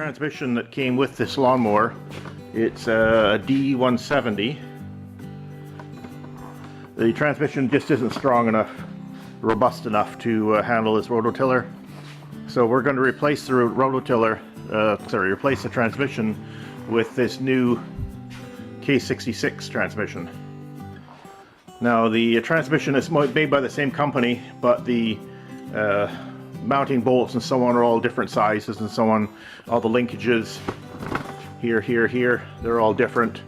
transmission that came with this lawnmower. It's a D170. The transmission just isn't strong enough, robust enough to handle this rototiller. So we're going to replace the rototiller, replace the transmission with this new K66 transmission. Now the transmission is made by the same company, but the mounting bolts and so on are all different sizes and so on. All the linkages here, they're all different.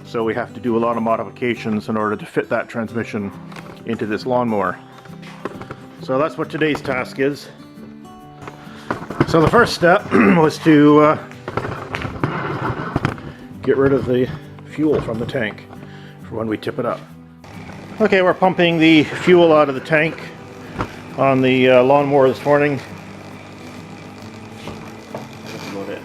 So we have to do a lot of modifications in order to fit that transmission into this lawnmower. So that's what today's task is. So the first step was to get rid of the fuel from the tank for when we tip it up. Okay, we're pumping the fuel out of the tank on the lawnmower this morning. That's about it.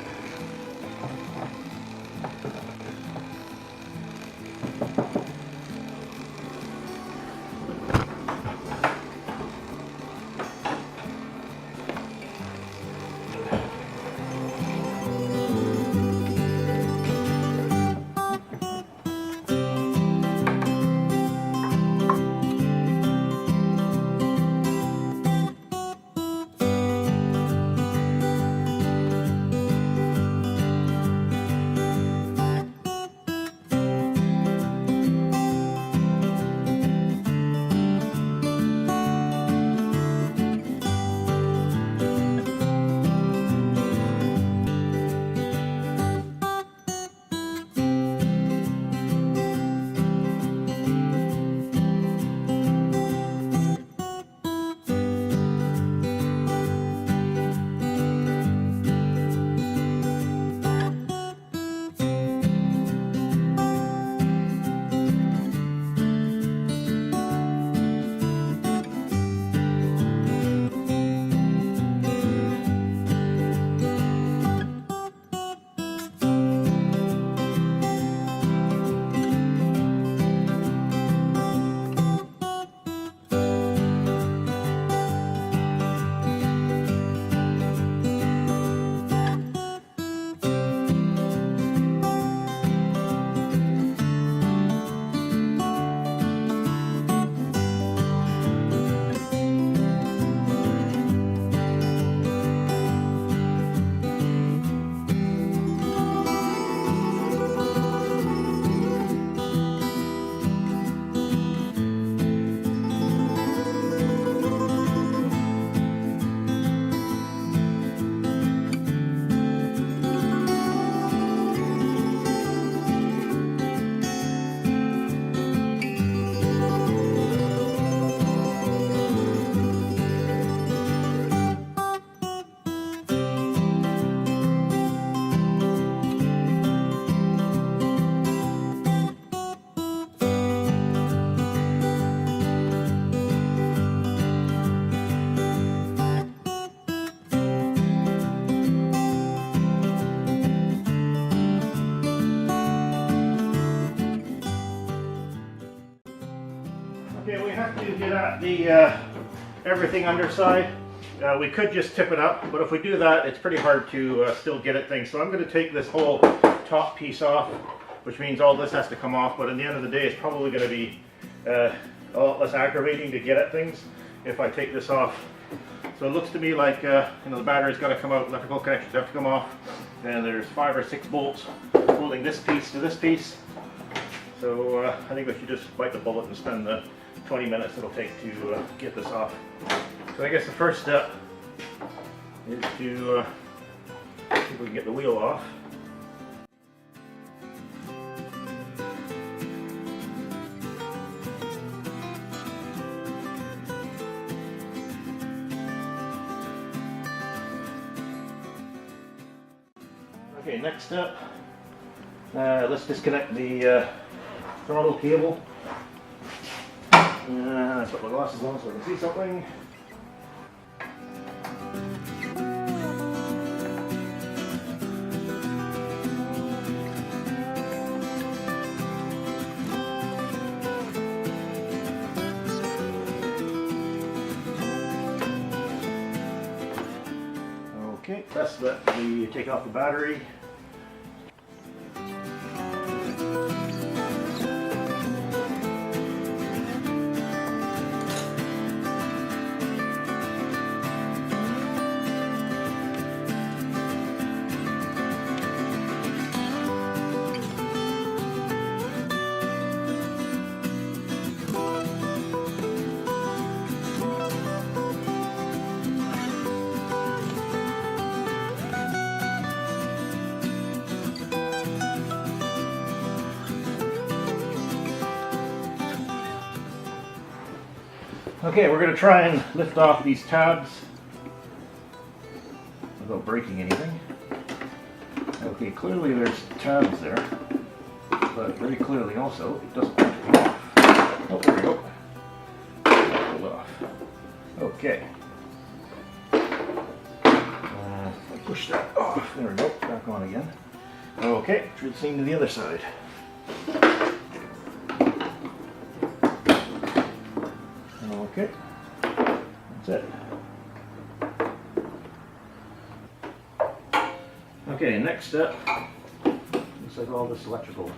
Okay, we have to get at the everything underside. We could just tip it up, but if we do that, it's pretty hard to still get at things. So I'm going to take this whole top piece off, which means all this has to come off, but at the end of the day, it's probably going to be a lot less aggravating to get at things if I take this off. So it looks to me like the battery's got to come out, electrical connections have to come off, and there's 5 or 6 bolts holding this piece to this piece. So I think we should just bite the bullet and spend the 20 minutes it'll take to get this off. So I guess the first step is to see if we can get the wheel off. Okay, next step, let's disconnect the throttle cable. I put my glasses on so I can see something. Okay, test that we take off the battery. Okay, we're going to try and lift off these tabs without breaking anything. Okay, clearly there's tabs there, but very clearly also it doesn't want to come off. Oh, there we go. Pull it off. Okay. Push that off. There we go. Back on again. Okay, try the same to the other side. Okay, that's it. Okay, next step, looks like all this electrical.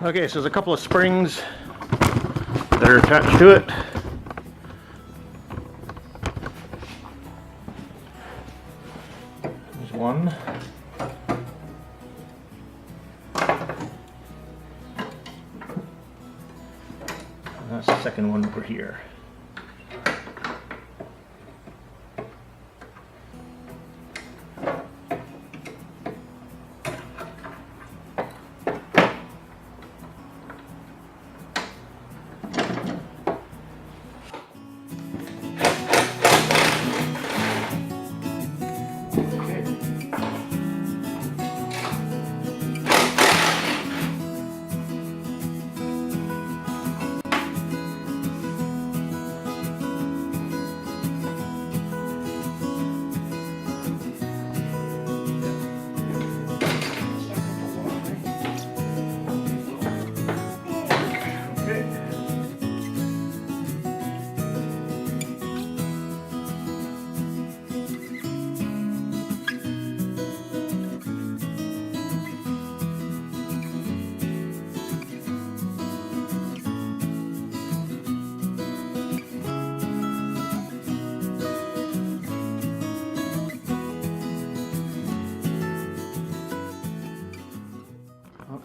Okay, so there's a couple of springs that are attached to it. There's one. And that's the second one over here.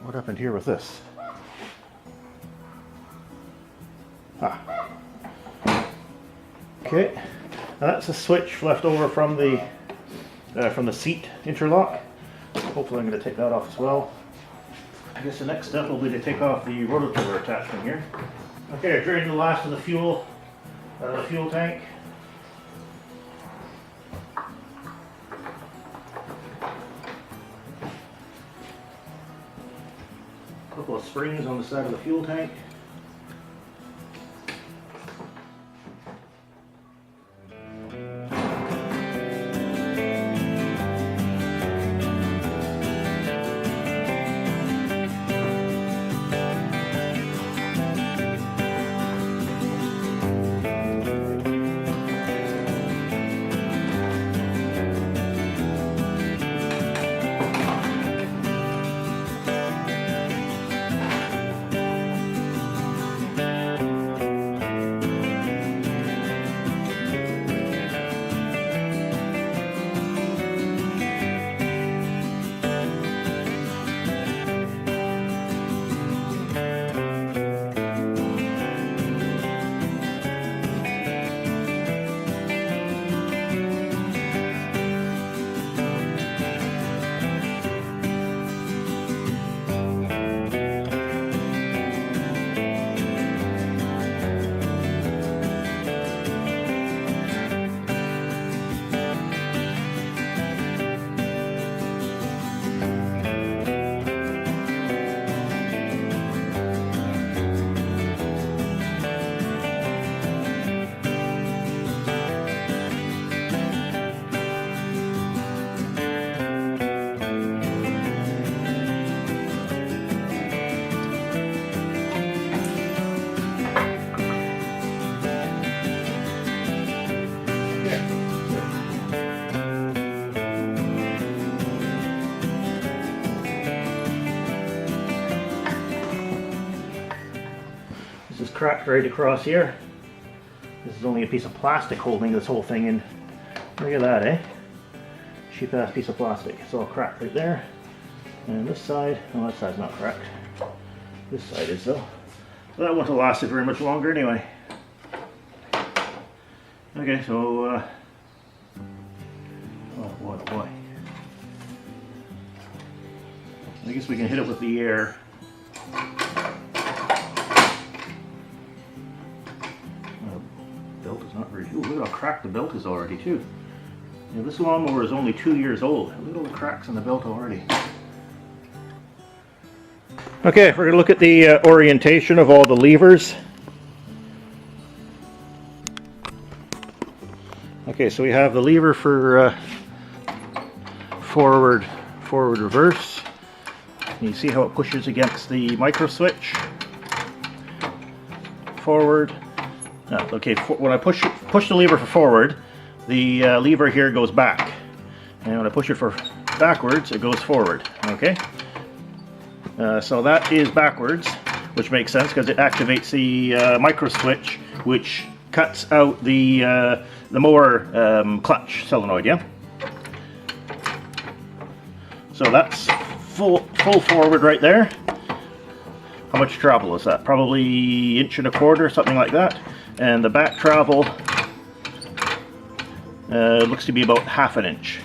What happened here with this? Okay, that's a switch left over from the seat interlock. Hopefully I'm going to take that off as well. I guess the next step will be to take off the rototiller attachment here. Okay, I drained the last of the fuel out of the fuel tank. A couple of springs on the side of the fuel tank. cracked right across here. This is only a piece of plastic holding this whole thing in. Look at that, eh? Cheap ass piece of plastic. It's all cracked right there. And this side, oh, that side's not cracked. This side is though. So that wouldn't have lasted very much longer anyway. Okay, so, oh boy, oh boy. I guess we can hit it with the air. Belt is not very, ooh, look at how cracked the belt is already too. You know, this lawnmower is only 2 years old. Look at all the cracks in the belt already. Okay, we're going to look at the orientation of all the levers. Okay, so we have the lever for forward, reverse. And you see how it pushes against the micro switch. Forward. Okay, when I push the lever for forward, the lever here goes back, and when I push it for backwards, it goes forward. Okay, so that is backwards, which makes sense because it activates the micro switch, which cuts out the mower clutch solenoid. Yeah. So that's full forward right there. How much travel is that? Probably 1.25 inches, something like that. And the back travel looks to be about 1/2 inch.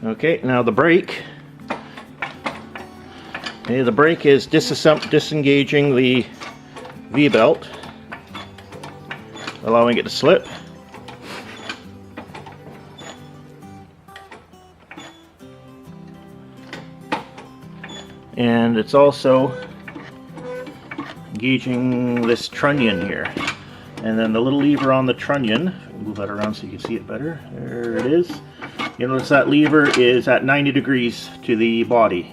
Okay, now the brake. Okay, the brake is disengaging the V-belt, allowing it to slip. And it's also engaging this trunnion here. And then the little lever on the trunnion, move that around so you can see it better. There it is. You notice that lever is at 90 degrees to the body,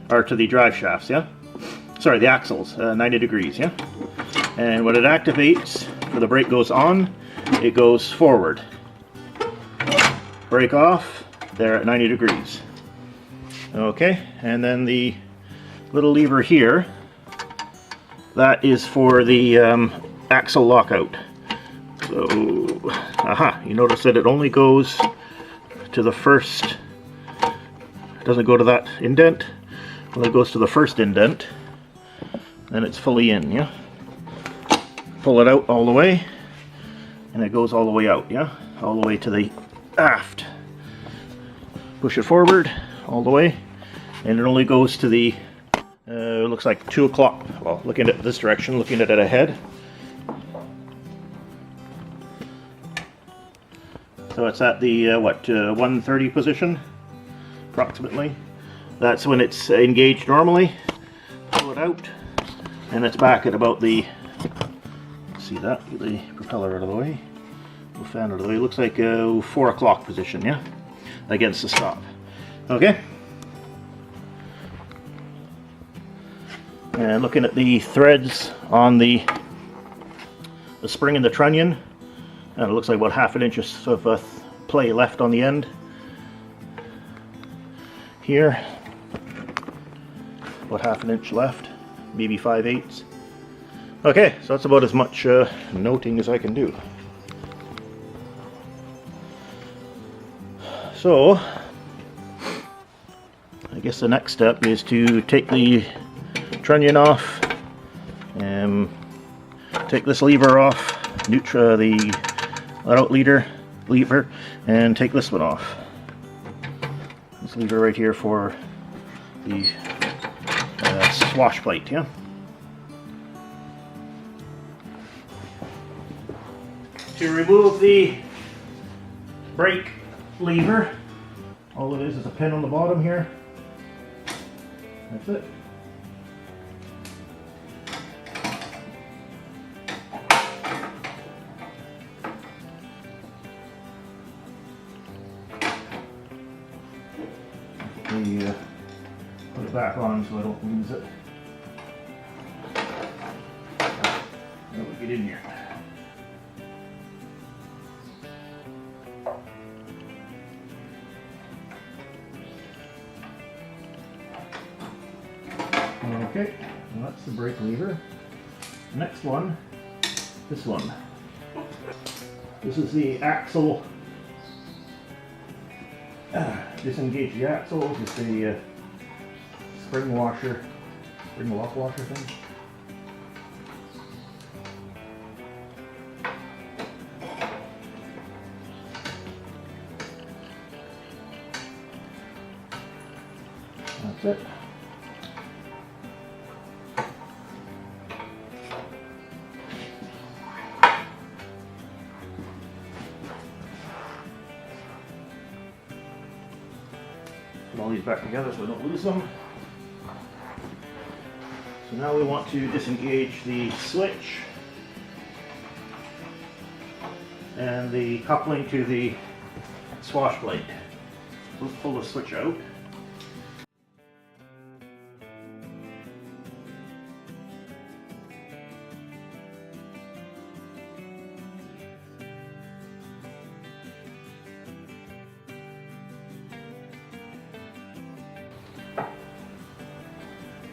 or to the drive shafts, yeah? Sorry, the axles, 90 degrees, yeah? And when it activates, when the brake goes on, it goes forward. Brake off, they're at 90 degrees. Okay, and then the little lever here, that is for the axle lockout. So, you notice that it only goes to the first, it doesn't go to that indent, it only goes to the first indent, then it's fully in, yeah? Pull it out all the way, and it goes all the way out, yeah? All the way to the aft. Push it forward, all the way, and it only goes to the, looks like 2 o'clock, well, looking at this direction, looking at it ahead. So it's at the, 130 position, approximately. That's when it's engaged normally. Pull it out, and it's back at about the, see that, get the propeller out of the way, the fan out of the way, it looks like 4 o'clock position, yeah? Against the stop. Okay? And looking at the threads on the spring and the trunnion, and it looks like about 1/2 inch of play left on the end. Here, about 1/2 inch left, maybe 5/8. Okay, so that's about as much noting as I can do. So, I guess the next step is to take the trunnion off, and take this lever off, the let-out lever, and take this one off. This lever right here for the swash plate, yeah? To remove the brake lever, all it is a pin on the bottom here. That's it. Put it back on so I don't lose it. Now we get in here. Okay, well, that's the brake lever. Next one This one. This is the axle. Disengage the axle. Just a spring washer, spring lock washer thing. That's it. Put all these back together so we don't lose them. So now we want to disengage the switch and the coupling to the swash plate. Let's pull the switch out.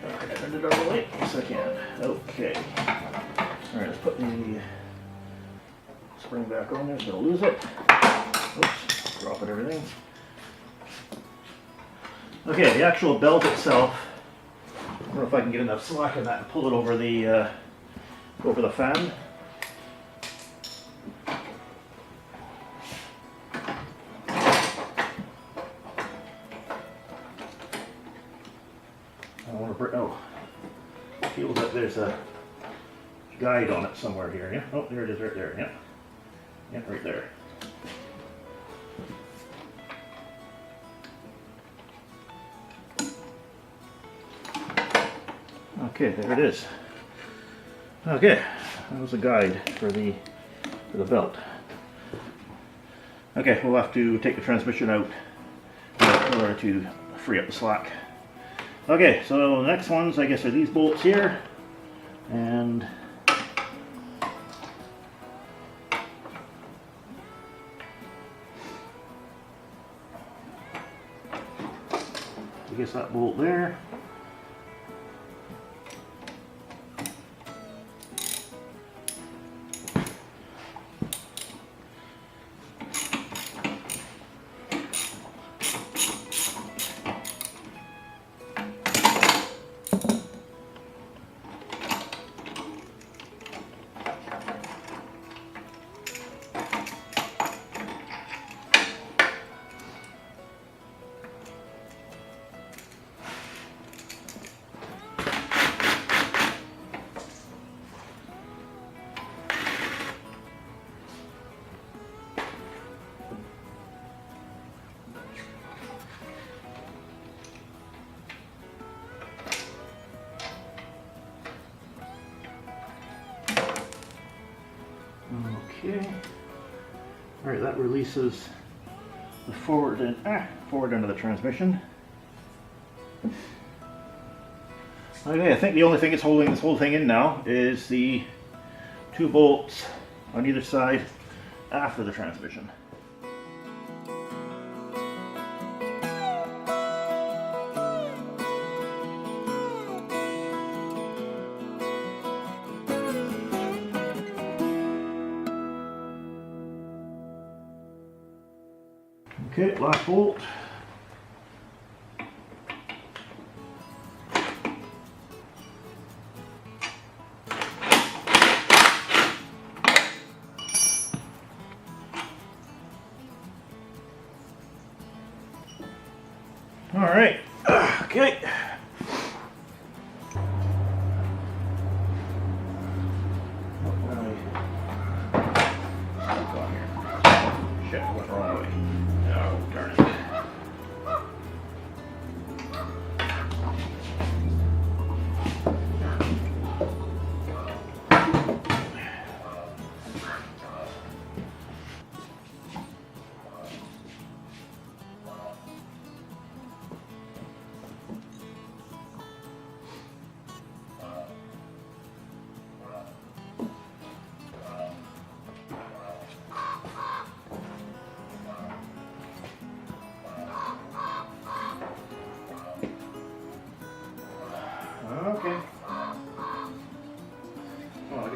Alright, I turned it over late. Yes, I can. Okay. Alright, let's put the spring back on there. It's going to lose it. Oops, dropping everything. Okay, the actual belt itself, I don't know if I can get enough slack in that and pull it over the fan. I want to bring, oh, it feels like there's a guide on it somewhere here, yeah? Oh, there it is right there, yeah. Yeah, right there. Okay, there it is. Okay, that was a guide for the belt. Okay, we'll have to take the transmission out in order to free up the slack. Okay, so the next ones, I guess, are these bolts here, and I guess that bolt there. Okay. All right, that releases the forward end of the transmission. Okay, I think the only thing that's holding this whole thing in now is the two bolts on either side after the transmission. Okay, last bolt. All right. Okay. Shit, I went the wrong way. Oh, darn it.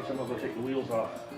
someone will take the wheels off.